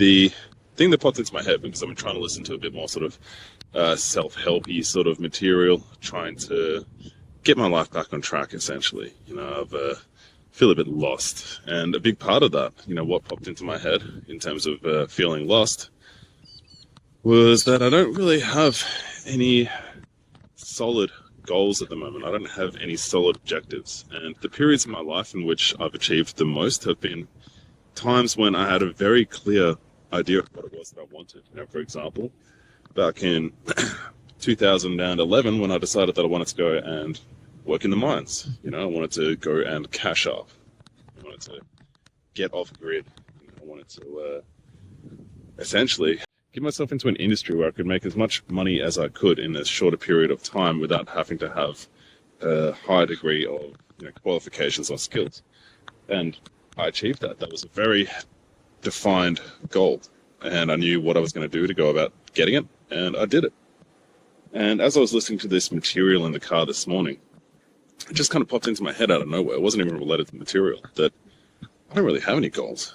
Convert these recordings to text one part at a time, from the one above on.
the thing that popped into my head, because I've been trying to listen to a bit more sort of self-helpy sort of material, trying to get my life back on track, essentially. I've feel a bit lost, and a big part of that, what popped into my head in terms of feeling lost, was that I don't really have any solid goals at the moment. I don't have any solid objectives, and the periods in my life in which I've achieved the most have been times when I had a very clear idea of what it was that I wanted. For example, back in 2011, when I decided that I wanted to go and work in the mines. I wanted to go and cash up. I wanted to get off grid. I wanted to essentially get myself into an industry where I could make as much money as I could in a shorter period of time without having to have a high degree of qualifications or skills. And I achieved that. That was a very defined goal. And I knew what I was going to do to go about getting it, and I did it. And as I was listening to this material in the car this morning, it just kind of popped into my head out of nowhere. It wasn't even related to the material, that I don't really have any goals.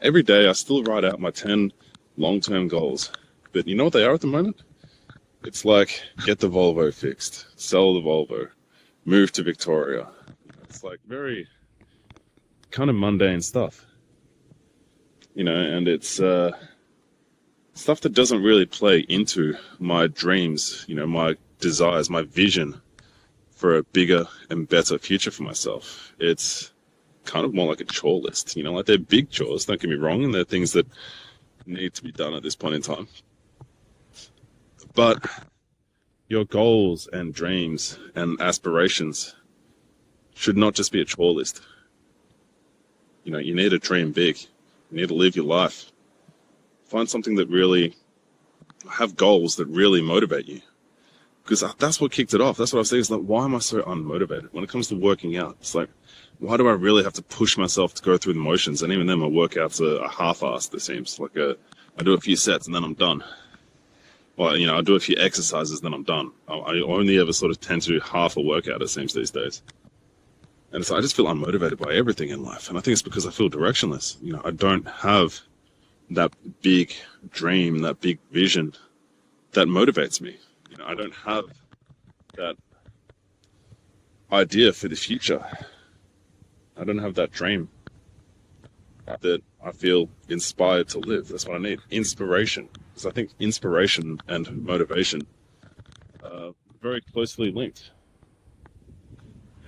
Every day I still write out my 10 long-term goals. But you know what they are at the moment? It's like, get the Volvo fixed, sell the Volvo, move to Victoria. It's like very kind of mundane stuff. And it's stuff that doesn't really play into my dreams, my desires, my vision for a bigger and better future for myself. It's kind of more like a chore list, like they're big chores, don't get me wrong, and they're things that need to be done at this point in time. But your goals and dreams and aspirations should not just be a chore list. You need to dream big. You need to live your life. Find something that really, have goals that really motivate you. Because that's what kicked it off. That's what I was saying. It's like, why am I so unmotivated? When it comes to working out, it's like, why do I really have to push myself to go through the motions? And even then, my workouts are half-assed, it seems. Like I do a few sets and then I'm done. Well, I do a few exercises, then I'm done. I only ever sort of tend to do half a workout, it seems, these days. And it's like, I just feel unmotivated by everything in life. And I think it's because I feel directionless. I don't have that big dream, that big vision that motivates me. I don't have that idea for the future. I don't have that dream that I feel inspired to live. That's what I need. Inspiration. Because I think inspiration and motivation are very closely linked.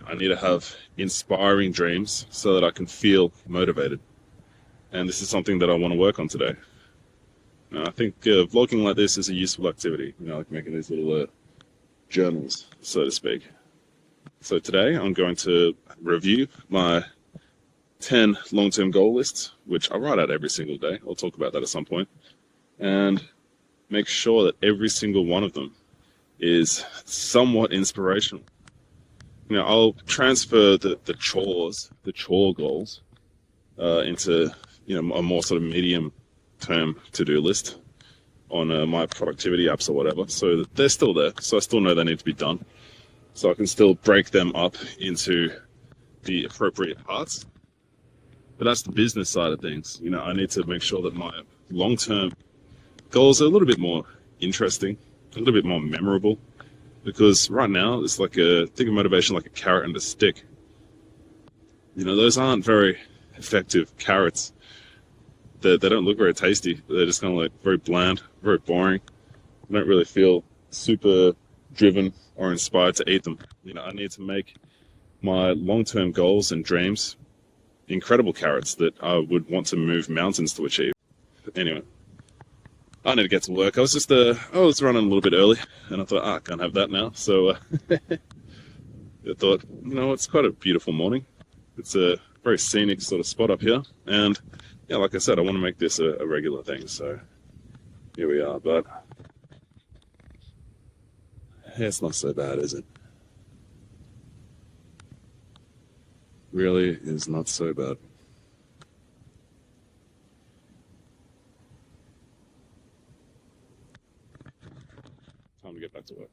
I need to have inspiring dreams so that I can feel motivated. And this is something that I want to work on today. I think vlogging like this is a useful activity, like making these little journals, so to speak. So today I'm going to review my 10 long-term goal lists, which I write out every single day. I'll talk about that at some point. And make sure that every single one of them is somewhat inspirational. I'll transfer the chore goals into a more sort of medium-term to-do list on my productivity apps or whatever, so that they're still there. So I still know they need to be done. So I can still break them up into the appropriate parts. But that's the business side of things. I need to make sure that my long-term goals are a little bit more interesting, a little bit more memorable. Because right now, it's like think of motivation like a carrot and a stick. Those aren't very effective carrots. They don't look very tasty. They're just kind of like very bland, very boring. I don't really feel super driven or inspired to eat them. I need to make my long-term goals and dreams incredible carrots that I would want to move mountains to achieve. But anyway. I need to get to work. I was running a little bit early, and I thought, I can't have that now. So I thought, it's quite a beautiful morning. It's a very scenic sort of spot up here, and like I said, I want to make this a regular thing. So here we are. But it's not so bad, is it? Really is not so bad. Time to get back to work.